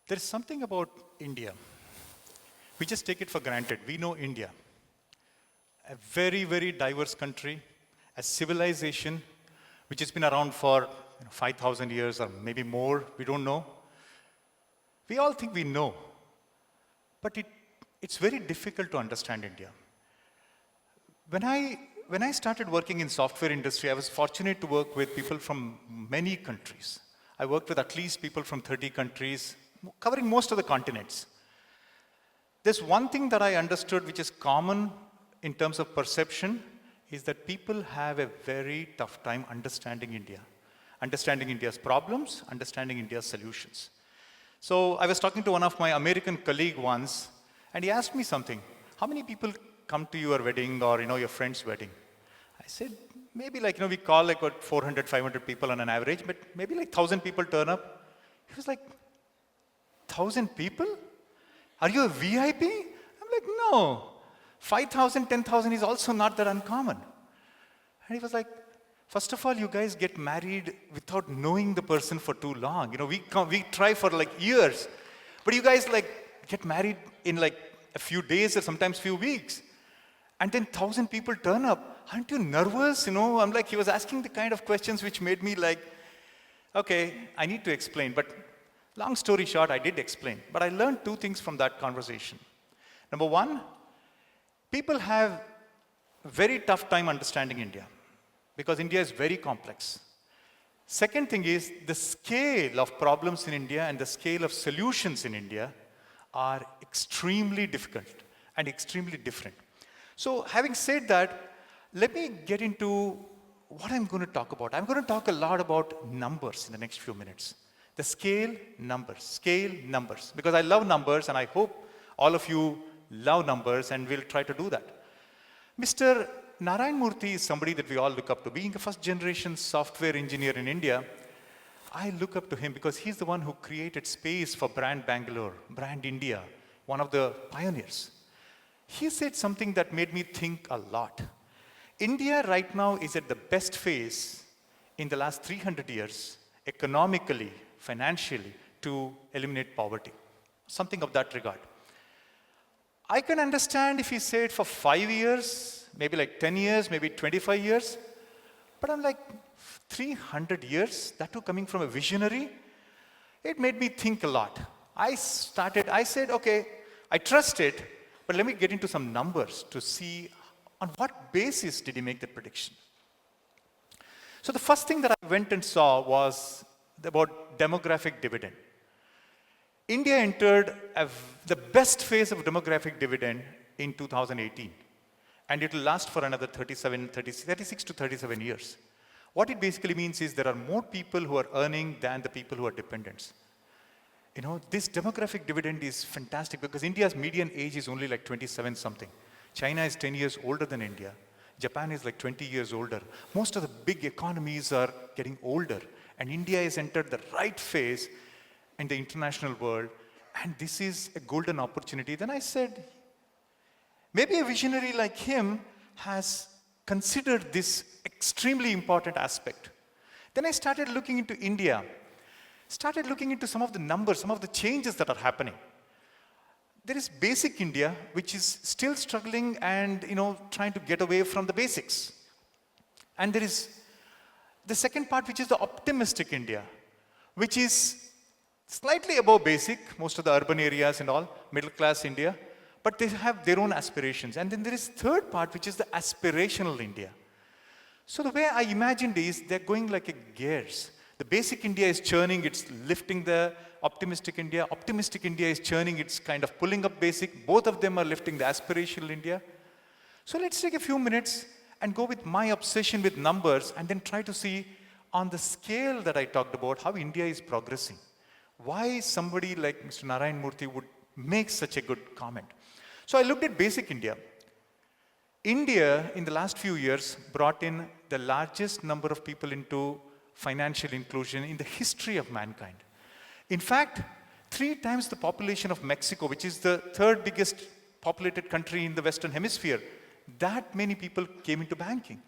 There is something about India. We just take it for granted. We know India, a very, very diverse country, a civilization which has been around for 5,000 years or maybe more. We don't know. We all think we know, but it's very difficult to understand India. When I started working in software industry, I was fortunate to work with people from many countries. I worked with at least people from 30 countries, covering most of the continents. There's one thing that I understood which is common in terms of perception is that people have a very tough time understanding India, understanding India's problems, understanding India's solutions. So I was talking to one of my American colleague once, and he asked me something. How many people come to your wedding or your friend's wedding? I said, maybe we call like what 400, 500 people on an average, but maybe like 1,000 people turn up. He was like, 1,000 people? Are you a VIP? I'm like, no. 5,000, 10,000 is also not that uncommon. And he was like, first of all, you guys get married without knowing the person for too long. We try for like years, but you guys get married in like a few days or sometimes few weeks. And then 1,000 people turn up. Aren't you nervous? I'm like, he was asking the kind of questions which made me like, okay, I need to explain. But long story short, I did explain. But I learned two things from that conversation. Number one, people have a very tough time understanding India because India is very complex. Second thing is the scale of problems in India and the scale of solutions in India are extremely difficult and extremely different. So having said that, let me get into what I'm going to talk about. I'm going to talk a lot about numbers in the next few minutes. The scale, numbers, because I love numbers and I hope all of you love numbers and we'll try to do that. Mr. Narayan Murthy is somebody that we all look up to. Being a first generation software engineer in India, I look up to him because he's the one who created space for Brand Bangalore, Brand India, one of the pioneers. He said something that made me think a lot. India right now is at the best phase in the last 300 years, economically, financially, to eliminate poverty. Something of that regard. I can understand if he said for 5 years, maybe like 10 years, maybe 25 years, but I'm like, 300 years, that too coming from a visionary, it made me think a lot. I said, okay, I trust it, but let me get into some numbers to see on what basis did he make that prediction. So the first thing that I went and saw was about demographic dividend. India entered the best phase of demographic dividend in 2018, and it will last for another 36 to 37 years. What it basically means is there are more people who are earning than the people who are dependents. This demographic dividend is fantastic because India's median age is only like 27 something. China is 10 years older than India. Japan is like 20 years older. Most of the big economies are getting older, and India has entered the right phase in the international world, and this is a golden opportunity. Then I said, maybe a visionary like him has considered this extremely important aspect. Then I started looking into India, started looking into some of the numbers, some of the changes that are happening. There is basic India, which is still struggling and trying to get away from the basics. And there is the second part, which is the optimistic India, which is slightly above basic, most of the urban areas and all, middle class India, but they have their own aspirations. And then there is third part, which is the aspirational India. So the way I imagined is they're going like a gears. The basic India is churning, it's lifting the optimistic India. Optimistic India is churning, it's kind of pulling up basic. Both of them are lifting the aspirational India. So let's take a few minutes and go with my obsession with numbers and then try to see on the scale that I talked about how India is progressing. Why somebody like Mr. Narayan Murthy would make such a good comment. So I looked at basic India. India, in the last few years, brought in the largest number of people into financial inclusion in the history of mankind. In fact, 3 times the population of Mexico, which is the third biggest populated country in the Western Hemisphere, that many people came into banking.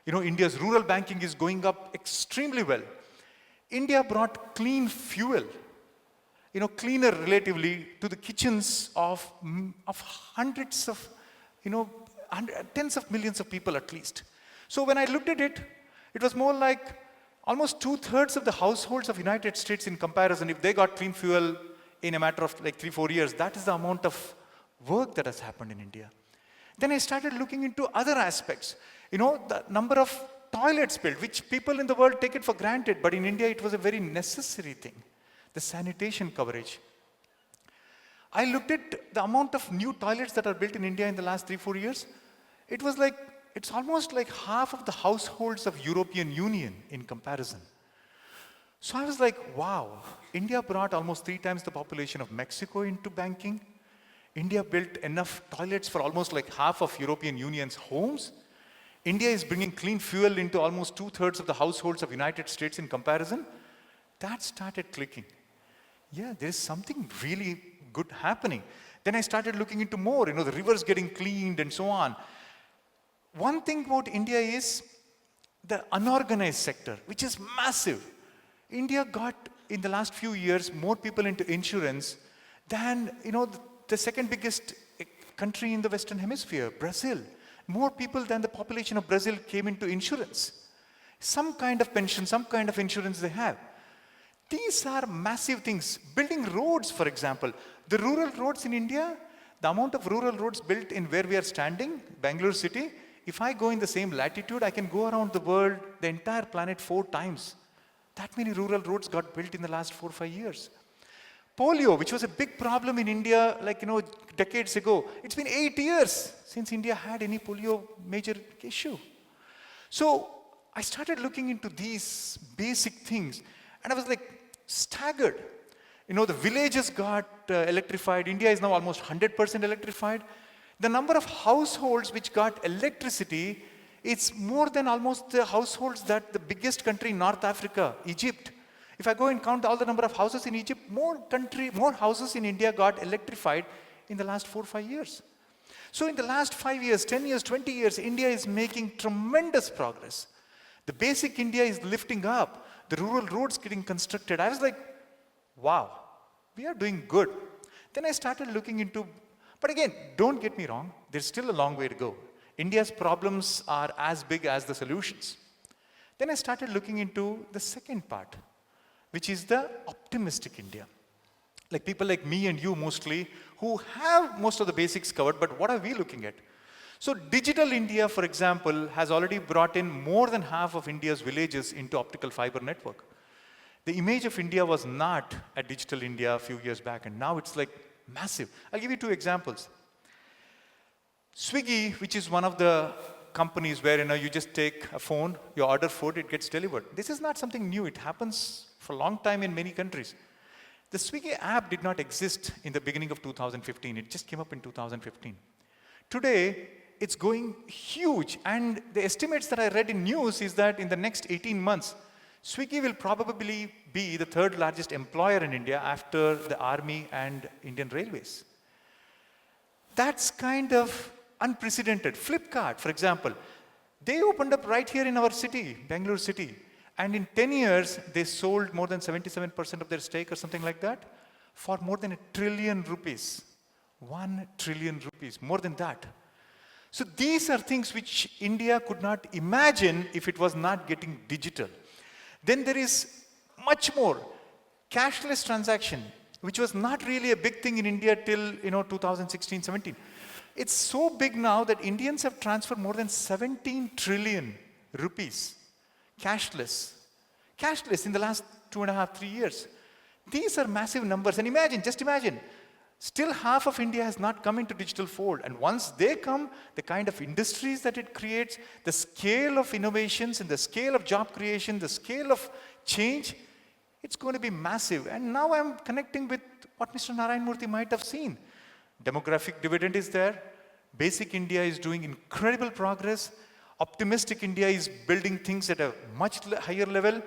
India's rural banking is going up extremely well. India brought clean fuel. cleaner relatively to the kitchens of hundreds of, tens of millions of people at least. So when I looked at it, it was more like almost 2/3 of the households of United States in comparison, if they got clean fuel in a matter of like 3-4 years, that is the amount of work that has happened in India. Then I started looking into other aspects. The number of toilets built, which people in the world take it for granted, but in India it was a very necessary thing. The sanitation coverage. I looked at the amount of new toilets that are built in India in the last 3-4 years. It's almost like half of the households of European Union in comparison. So I was like, wow, India brought almost 3 times the population of Mexico into banking. India built enough toilets for almost like half of European Union's homes. India is bringing clean fuel into almost 2/3 of the households of United States in comparison. That started clicking. Yeah, there is something really good happening. Then I started looking into more, the rivers getting cleaned and so on. One thing about India is the unorganized sector, which is massive. India got, in the last few years, more people into insurance than, the second biggest country in the Western Hemisphere, Brazil. More people than the population of Brazil came into insurance. Some kind of pension, some kind of insurance they have. These are massive things. Building roads, for example. The rural roads in India, the amount of rural roads built in where we are standing, Bangalore city, if I go in the same latitude, I can go around the world, the entire planet 4 times. That many rural roads got built in the last 4 or 5 years. Polio, which was a big problem in India, decades ago. It's been 8 years since India had any polio major issue. So I started looking into these basic things, and I was staggered. The villages got electrified. India is now almost 100% electrified. The number of households which got electricity, it's more than almost the households that the biggest country in North Africa, Egypt. If I go and count all the number of houses in Egypt, more houses in India got electrified in the last 4 or 5 years. So in the last 5 years, 10 years, 20 years, India is making tremendous progress. The basic India is lifting up. The rural roads getting constructed. I was like, wow, we are doing good. Then I started looking into, but again, don't get me wrong, there's still a long way to go. India's problems are as big as the solutions. Then I started looking into the second part, which is the optimistic India. Like people like me and you mostly, who have most of the basics covered, but what are we looking at? So Digital India, for example, has already brought in more than half of India's villages into optical fiber network. The image of India was not at Digital India a few years back, and now it's massive. I'll give you 2 examples. Swiggy, which is one of the companies where you just take a phone, you order food, it gets delivered. This is not something new. It happens for a long time in many countries. The Swiggy app did not exist in the beginning of 2015. It just came up in 2015. Today, it's going huge. And the estimates that I read in news is that in the next 18 months, Swiggy will probably be the 3rd largest employer in India after the army and Indian Railways. That's kind of unprecedented. Flipkart, for example, they opened up right here in our city, Bangalore city. And in 10 years, they sold more than 77% of their stake or something like that for more than 1 trillion rupees. 1 trillion rupees, more than that. So these are things which India could not imagine if it was not getting digital. Then there is much more. Cashless transaction, which was not really a big thing in India till 2016-17. It's so big now that Indians have transferred more than 17 trillion rupees. Cashless in the last 2.5-3 years. These are massive numbers. And just imagine, still half of India has not come into digital fold. And once they come, the kind of industries that it creates, the scale of innovations and the scale of job creation, the scale of change, it's going to be massive. And now I'm connecting with what Mr. Narayan Murthy might have seen. Demographic dividend is there. Basic India is doing incredible progress. Optimistic India is building things at a much higher level.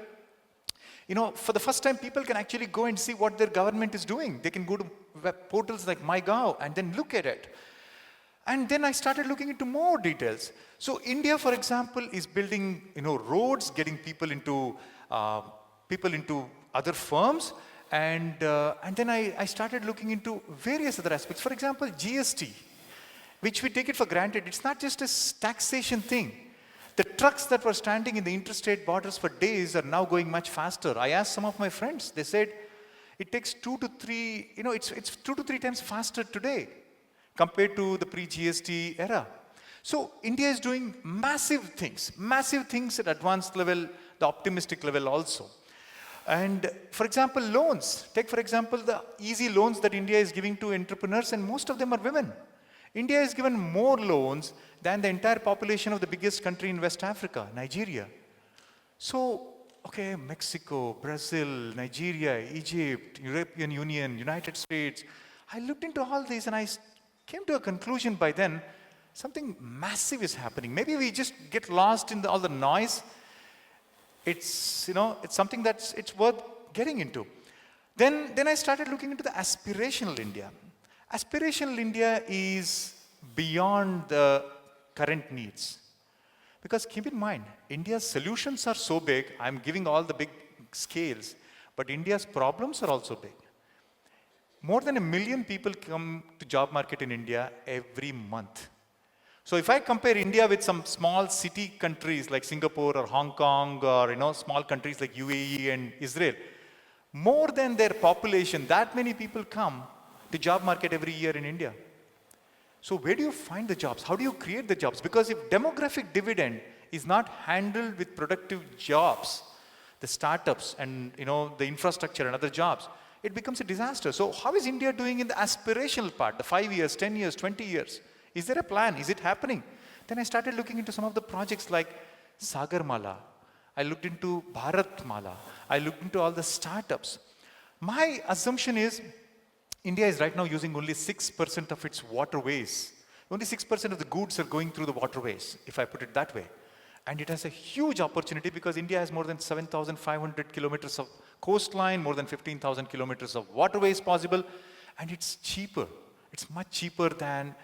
For the first time, people can actually go and see what their government is doing. They can go to web portals like MyGov and then look at it. And then I started looking into more details. So India, for example, is building, roads, getting people into other firms. And then I started looking into various other aspects. For example, GST, which we take it for granted. It's not just a taxation thing. The trucks that were standing in the interstate borders for days are now going much faster. I asked some of my friends, they said, it takes 2 to 3, it's 2 to 3 times faster today compared to the pre-GST era. So India is doing massive things at advanced level, the optimistic level also. And for example, loans. Take for example, the easy loans that India is giving to entrepreneurs, and most of them are women. India has given more loans than the entire population of the biggest country in West Africa, Nigeria. So, okay, Mexico, Brazil, Nigeria, Egypt, European Union, United States. I looked into all these and I came to a conclusion by then, something massive is happening. Maybe we just get lost in all the noise. It's something it's worth getting into. Then I started looking into the aspirational India. Aspirational India is beyond the current needs. Because keep in mind, India's solutions are so big, I'm giving all the big scales, but India's problems are also big. More than 1 million people come to job market in India every month. So if I compare India with some small city countries like Singapore or Hong Kong or small countries like UAE and Israel, more than their population, that many people come to job market every year in India. So where do you find the jobs? How do you create the jobs? Because if demographic dividend is not handled with productive jobs, the startups and the infrastructure and other jobs, it becomes a disaster. So how is India doing in the aspirational part, the 5 years, 10 years, 20 years? Is there a plan? Is it happening? Then I started looking into some of the projects like Sagarmala. I looked into Bharatmala. I looked into all the startups. My assumption is India is right now using only 6% of its waterways. Only 6% of the goods are going through the waterways, if I put it that way. And it has a huge opportunity because India has more than 7,500 kilometers of coastline, more than 15,000 kilometers of waterways possible, and it's cheaper. It's much cheaper than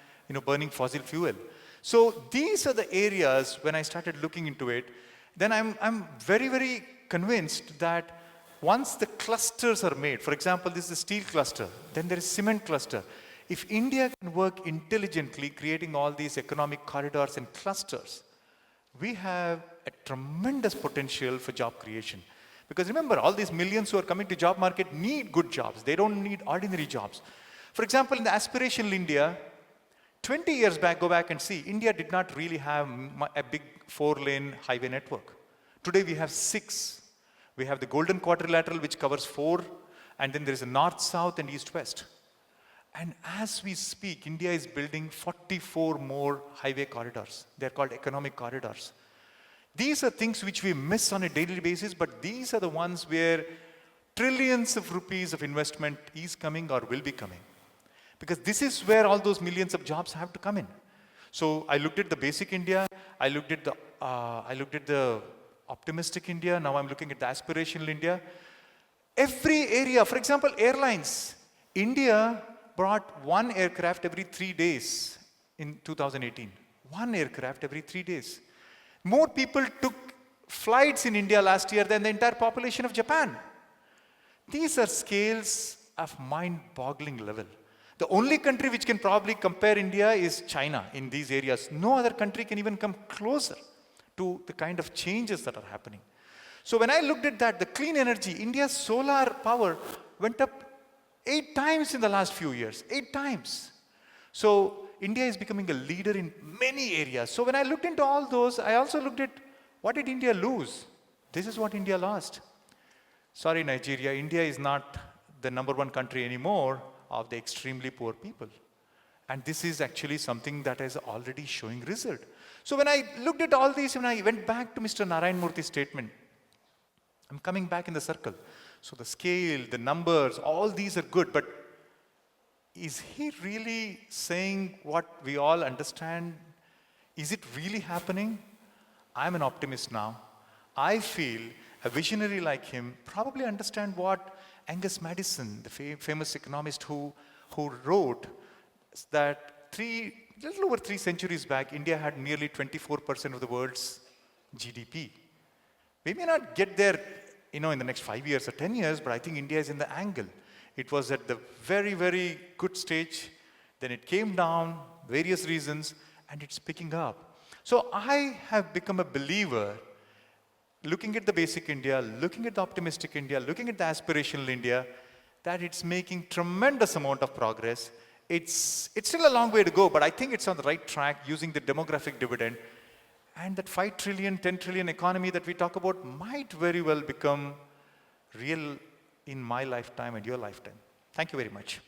burning fossil fuel. So these are the areas when I started looking into it. Then I'm very, very convinced that once the clusters are made, for example, this is the steel cluster, then there is cement cluster. If India can work intelligently, creating all these economic corridors and clusters, we have a tremendous potential for job creation. Because remember, all these millions who are coming to job market need good jobs. They don't need ordinary jobs. For example, in the aspirational India, 20 years back, go back and see, India did not really have a big 4-lane highway network. Today we have 6. We have the Golden Quadrilateral, which covers 4, and then there is a north, south, and east, west. And as we speak, India is building 44 more highway corridors. They're called economic corridors. These are things which we miss on a daily basis, but these are the ones where trillions of rupees of investment is coming or will be coming. Because this is where all those millions of jobs have to come in. So I looked at the basic India, I looked at the optimistic India, now I'm looking at the aspirational India. Every area, for example, airlines. India brought 1 aircraft every 3 days in 2018. 1 aircraft every 3 days. More people took flights in India last year than the entire population of Japan. These are scales of mind-boggling level. The only country which can probably compare India is China in these areas. No other country can even come closer to the kind of changes that are happening. So when I looked at that, the clean energy, India's solar power went up 8 times in the last few years, 8 times. So India is becoming a leader in many areas. So when I looked into all those, I also looked at what did India lose? This is what India lost. Sorry, Nigeria, India is not the #1 country anymore of the extremely poor people. And this is actually something that is already showing result. So when I looked at all these, when I went back to Mr. Narayan Murthy's statement, I'm coming back in the circle. So the scale, the numbers, all these are good, but is he really saying what we all understand? Is it really happening? I'm an optimist now. I feel a visionary like him probably understand what Angus Madison, the famous economist who wrote that little over 3 centuries back, India had nearly 24% of the world's GDP. We may not get there in the next 5 years or 10 years, but I think India is in the angle. It was at the very, very good stage. Then it came down, various reasons, and it's picking up. So I have become a believer, looking at the basic India, looking at the optimistic India, looking at the aspirational India, that it's making tremendous amount of progress. It's still a long way to go, but I think it's on the right track using the demographic dividend. And that 5 trillion, 10 trillion economy that we talk about might very well become real in my lifetime and your lifetime. Thank you very much.